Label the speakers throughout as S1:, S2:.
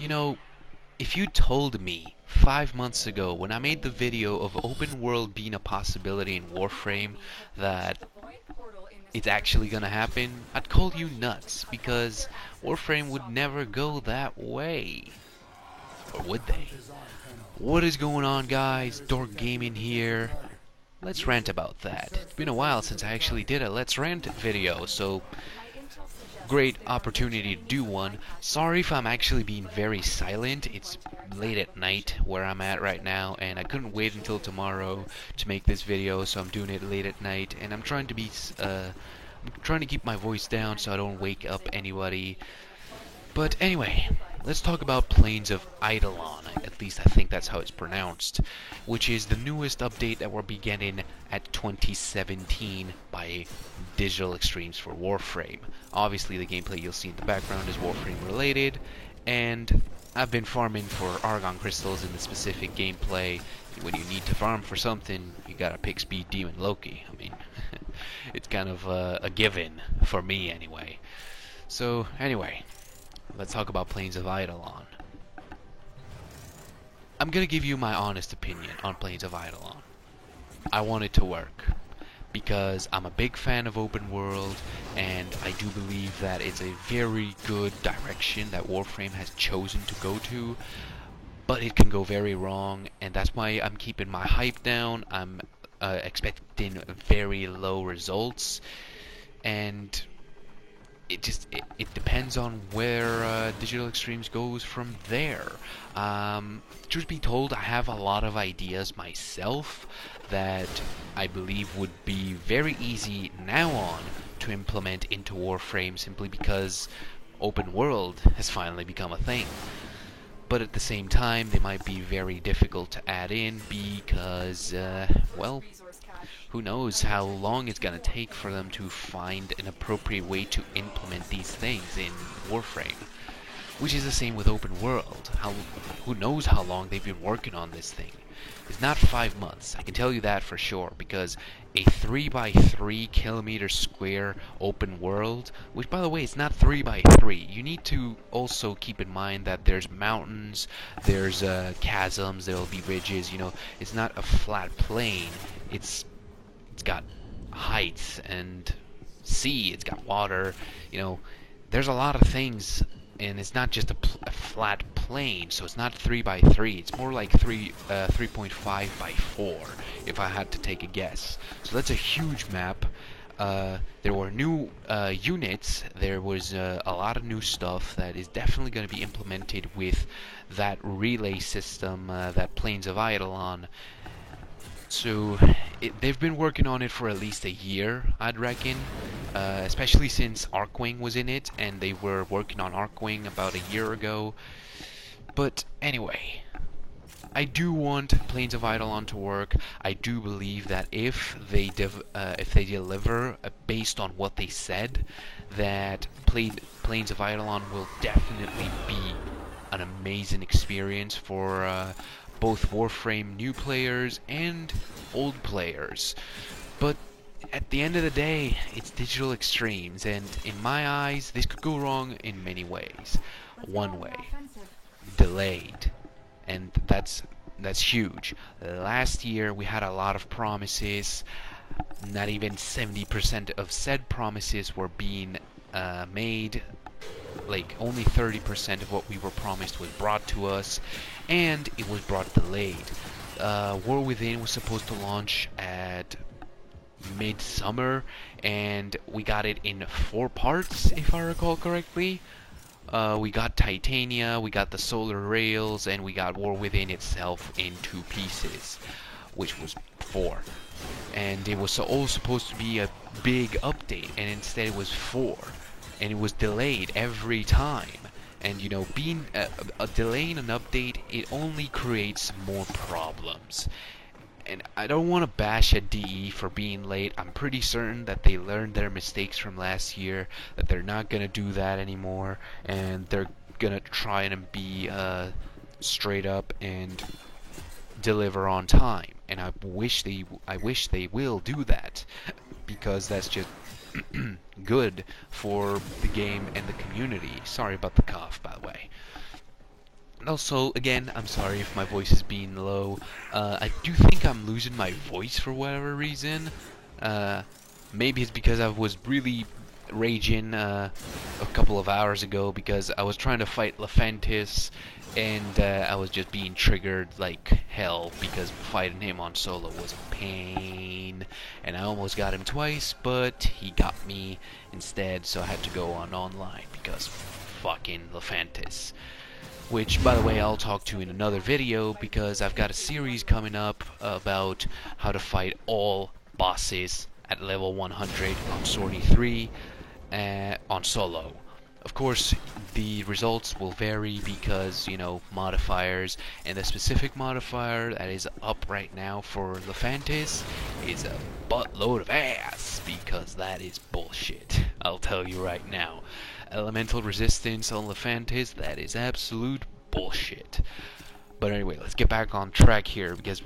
S1: You know, if you told me 5 months ago when I made the video of open world being a possibility in Warframe that it's actually gonna happen, I'd call you nuts because Warframe would never go that way. Or would they? What is going on, guys? Dork Gaming here. Let's rant about that. It's been a while since I actually did a Let's Rant video, so great opportunity to do one. Sorry if I'm actually being very silent. It's late at night where I'm at right now, and I couldn't wait until tomorrow to make this video, so I'm doing it late at night, and I'm trying to keep my voice down so I don't wake up anybody. But anyway, let's talk about Plains of Eidolon. At least I think that's how it's pronounced, which is the newest update that we're beginning at 2017 by Digital Extremes for Warframe. Obviously, the gameplay you'll see in the background is Warframe related, and I've been farming for Argon Crystals in the specific gameplay. When you need to farm for something, you gotta pick Speed Demon Loki. I mean, it's kind of a given for me anyway. So, anyway, let's talk about Plains of Eidolon. I'm gonna give you my honest opinion on Plains of Eidolon. I want it to work because I'm a big fan of open world, and I do believe that it's a very good direction that Warframe has chosen to go to, but it can go very wrong, and that's why I'm keeping my hype down. I'm expecting very low results, and it depends on where Digital Extremes goes from there. Truth be told, I have a lot of ideas myself that I believe would be very easy now on to implement into Warframe simply because open world has finally become a thing. But at the same time, they might be very difficult to add in because, well, who knows how long it's gonna take for them to find an appropriate way to implement these things in Warframe. Which is the same with open world. Who knows how long they've been working on this thing. It's not 5 months, I can tell you that for sure, because a 3 by 3 kilometer square open world, which by the way is not 3 by 3, you need to also keep in mind that there's mountains, there's chasms, there'll be ridges, you know, it's not a flat plain, it's got heights and sea, it's got water, you know, there's a lot of things, and it's not just a flat plane, so it's not 3 by 3, it's more like 3.5 by 4, if I had to take a guess. So that's a huge map. There were new units, there was a lot of new stuff that is definitely going to be implemented with that relay system, that Plains of Eidolon. So they've been working on it for at least a year, I'd reckon, especially since Archwing was in it, and they were working on Archwing about a year ago. But anyway, I do want Plains of Eidolon to work. I do believe that if they deliver based on what they said, that Plains of Eidolon will definitely be an amazing experience for both Warframe new players and old players. But at the end of the day, it's Digital Extremes, and in my eyes, this could go wrong in many ways. One way, delayed, and that's huge. Last year, we had a lot of promises. Not even 70% of said promises were being made. Like, only 30% of what we were promised was brought to us, and it was brought delayed. War Within was supposed to launch at midsummer, and we got it in 4 parts, if I recall correctly. We got Titania, we got the Solar Rails, and we got War Within itself in 2 pieces, which was 4. And it was all supposed to be a big update, and instead it was 4. And it was delayed every time. And you know, being a delay in an update, it only creates more problems. And I don't want to bash at DE for being late. I'm pretty certain that they learned their mistakes from last year, that they're not gonna do that anymore, and they're gonna try and be straight up and deliver on time. And I wish they will do that, because that's just good for the game and the community. Sorry about the cough, by the way. Also, again, I'm sorry if my voice is being low. I do think I'm losing my voice for whatever reason. Uh, Maybe it's because I was really raging a couple of hours ago because I was trying to fight Lephantis and I was just being triggered like hell because fighting him on solo was a pain, and I almost got him twice, but he got me instead, so I had to go on online because fucking Lephantis. Which, by the way, I'll talk to in another video because I've got a series coming up about how to fight all bosses at level 100 on Sword E3 on solo. Of course, the results will vary because, you know, modifiers, and the specific modifier that is up right now for Lephantis is a buttload of ass, because that is bullshit. I'll tell you right now. Elemental resistance on Lephantis, that is absolute bullshit. But anyway, let's get back on track here, because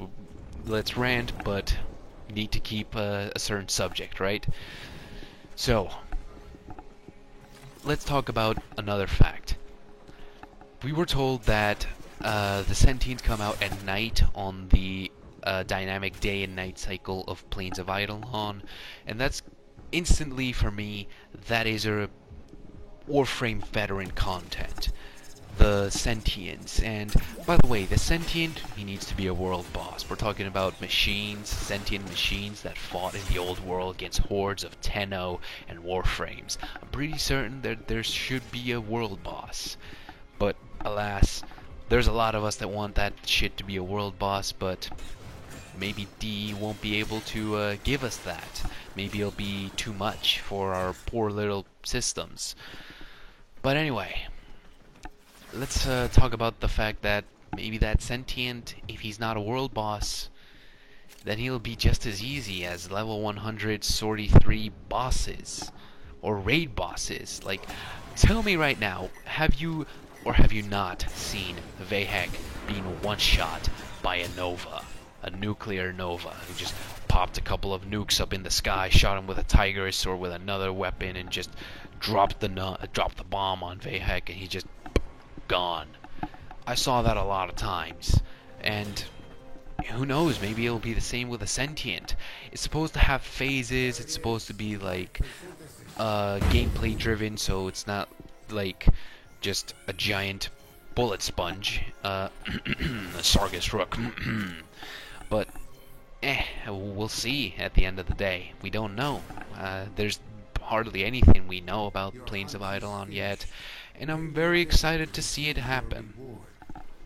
S1: let's rant, but need to keep a certain subject, right? So, let's talk about another fact. We were told that the Sentients come out at night on the dynamic day and night cycle of Plains of Eidolon, and that's instantly, for me, that is a Warframe veteran content. The Sentients, and by the way, the Sentient, he needs to be a world boss. We're talking about machines, sentient machines that fought in the old world against hordes of Tenno and Warframes. I'm pretty certain that there should be a world boss, but alas, there's a lot of us that want that shit to be a world boss, but maybe DE won't be able to give us that. Maybe it'll be too much for our poor little systems. But anyway, let's talk about the fact that maybe that Sentient, if he's not a world boss, then he'll be just as easy as level 100 Sword E3 bosses or raid bosses. Like, tell me right now, have you or have you not seen Vahek being one-shot by a Nova, a nuclear Nova, who just popped a couple of nukes up in the sky, shot him with a Tigris or with another weapon, and just dropped the bomb on Vahek, and he just gone. I saw that a lot of times, and who knows, maybe it'll be the same with a Sentient. It's supposed to have phases, it's supposed to be like gameplay driven, so it's not like just a giant bullet sponge, a Sargus Rook. But we'll see at the end of the day. We don't know. There's hardly anything we know about Plains of Eidolon yet, and I'm very excited to see it happen.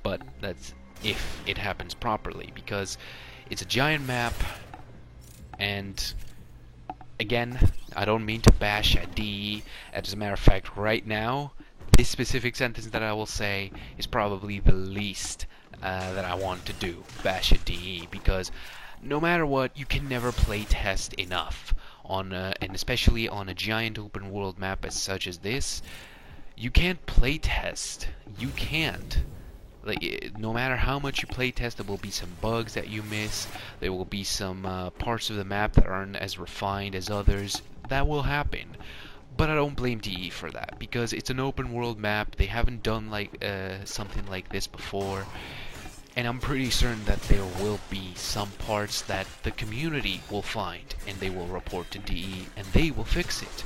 S1: But that's if it happens properly, because it's a giant map, and again, I don't mean to bash at DE. As a matter of fact, right now, this specific sentence that I will say is probably the least that I want to do, bash at DE, because no matter what, you can never play test enough on, and especially on a giant open world map as such as this. You can't play test. You can't. Like, no matter how much you play test, there will be some bugs that you miss. There will be some parts of the map that aren't as refined as others. That will happen. But I don't blame DE for that, because it's an open world map. They haven't done like something like this before. And I'm pretty certain that there will be some parts that the community will find, and they will report to DE, and they will fix it.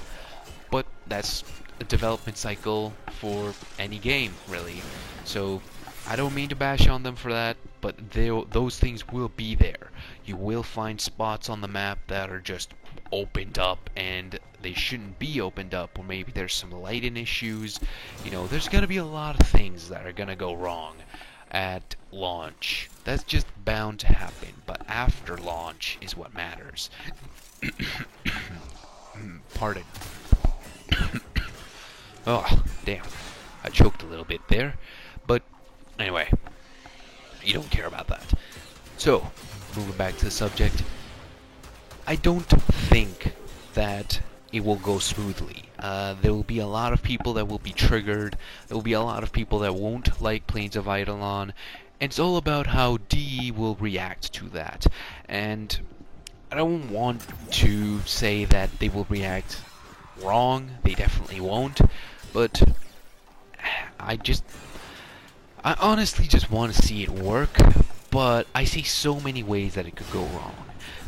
S1: But that's a development cycle for any game, really. So I don't mean to bash on them for that, but those things will be there. You will find spots on the map that are just opened up, and they shouldn't be opened up, or maybe there's some lighting issues. You know, there's gonna be a lot of things that are gonna go wrong at launch. That's just bound to happen, but after launch is what matters. Pardon. Oh, damn. I choked a little bit there. But anyway, you don't care about that. So, moving back to the subject, I don't think that it will go smoothly. There will be a lot of people that will be triggered. There will be a lot of people that won't like Plains of Eidolon. And it's all about how DE will react to that. And I don't want to say that they will react wrong. They definitely won't. But I I honestly just want to see it work, but I see so many ways that it could go wrong.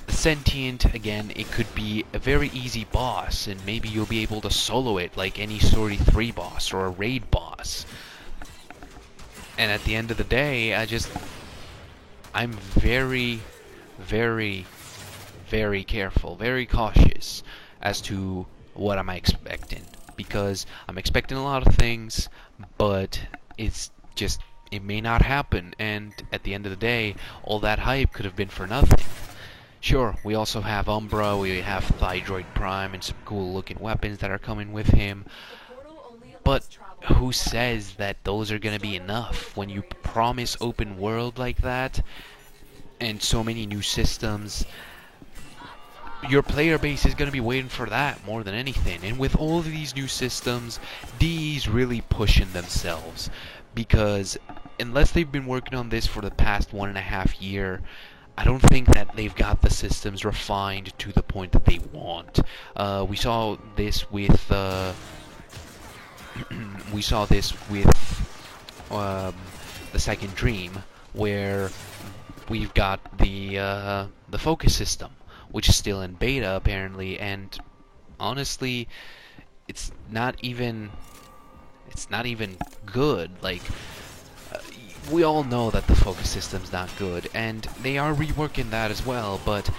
S1: The Sentient, again, it could be a very easy boss, and maybe you'll be able to solo it like any Story 3 boss or a raid boss. And at the end of the day, I'm very, very, very careful, very cautious as to what am I expecting. Because I'm expecting a lot of things, but it may not happen, and at the end of the day, all that hype could have been for nothing. Sure, we also have Umbra, we have Thydroid Prime, and some cool looking weapons that are coming with him, but who says that those are gonna be enough when you promise open world like that, and so many new systems? Your player base is going to be waiting for that more than anything. And with all of these new systems, DE's really pushing themselves, because unless they've been working on this for the past 1.5 years, I don't think that they've got the systems refined to the point that they want. We saw this with the Second Dream, where we've got the focus system, which is still in beta apparently, and honestly, it's not even good. Like, we all know that the focus system's not good, and they are reworking that as well, but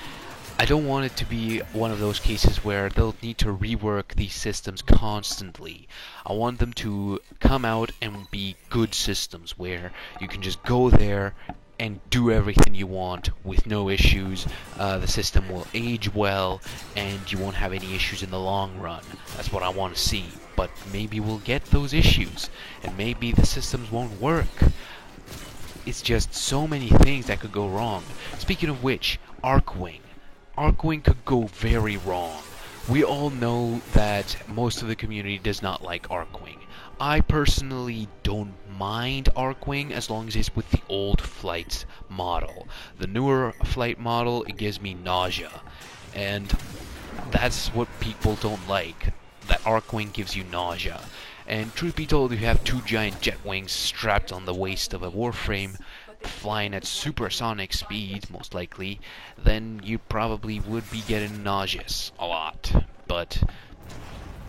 S1: I don't want it to be one of those cases where they'll need to rework these systems constantly. I want them to come out and be good systems where you can just go there and do everything you want with no issues. The system will age well, and you won't have any issues in the long run. That's what I want to see. But maybe we'll get those issues, and maybe the systems won't work. It's just so many things that could go wrong. Speaking of which, Archwing. Archwing could go very wrong. We all know that most of the community does not like Archwing. I personally don't mind Archwing as long as it's with the old Flight model. The newer Flight model, it gives me nausea, and that's what people don't like. That Archwing gives you nausea. And truth be told, if you have 2 giant jet wings strapped on the waist of a Warframe, flying at supersonic speed, most likely, then you probably would be getting nauseous a lot. But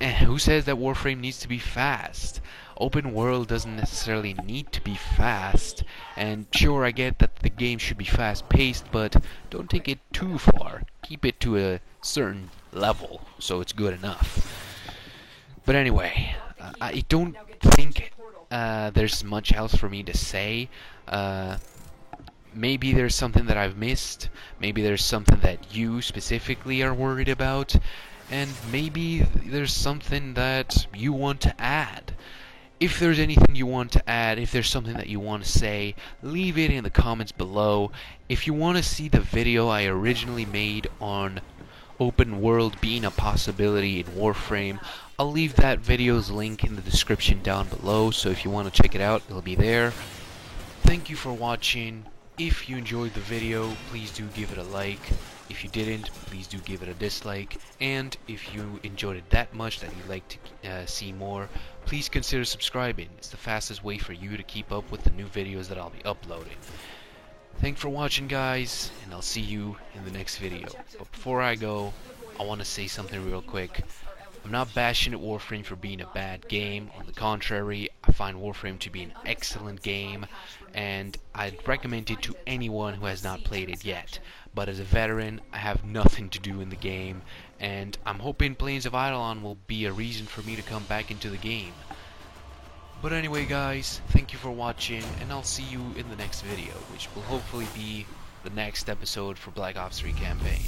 S1: who says that Warframe needs to be fast? Open world doesn't necessarily need to be fast, and sure, I get that the game should be fast-paced, but don't take it too far. Keep it to a certain level, so it's good enough. But anyway, I don't think there's much else for me to say. Maybe there's something that I've missed, maybe there's something that you specifically are worried about, and maybe there's something that you want to add. If there's anything you want to add, if there's something that you want to say, leave it in the comments below. If you want to see the video I originally made on open world being a possibility in Warframe, I'll leave that video's link in the description down below, so if you want to check it out, it'll be there. Thank you for watching. If you enjoyed the video, please do give it a like. If you didn't, please do give it a dislike. And if you enjoyed it that much that you'd like to see more, please consider subscribing. It's the fastest way for you to keep up with the new videos that I'll be uploading. Thanks for watching, guys, and I'll see you in the next video. But before I go, I want to say something real quick. I'm not bashing at Warframe for being a bad game. On the contrary, I find Warframe to be an excellent game, and I'd recommend it to anyone who has not played it yet. But as a veteran, I have nothing to do in the game, and I'm hoping Plains of Eidolon will be a reason for me to come back into the game. But anyway, guys, thank you for watching, and I'll see you in the next video, which will hopefully be the next episode for Black Ops 3 campaign.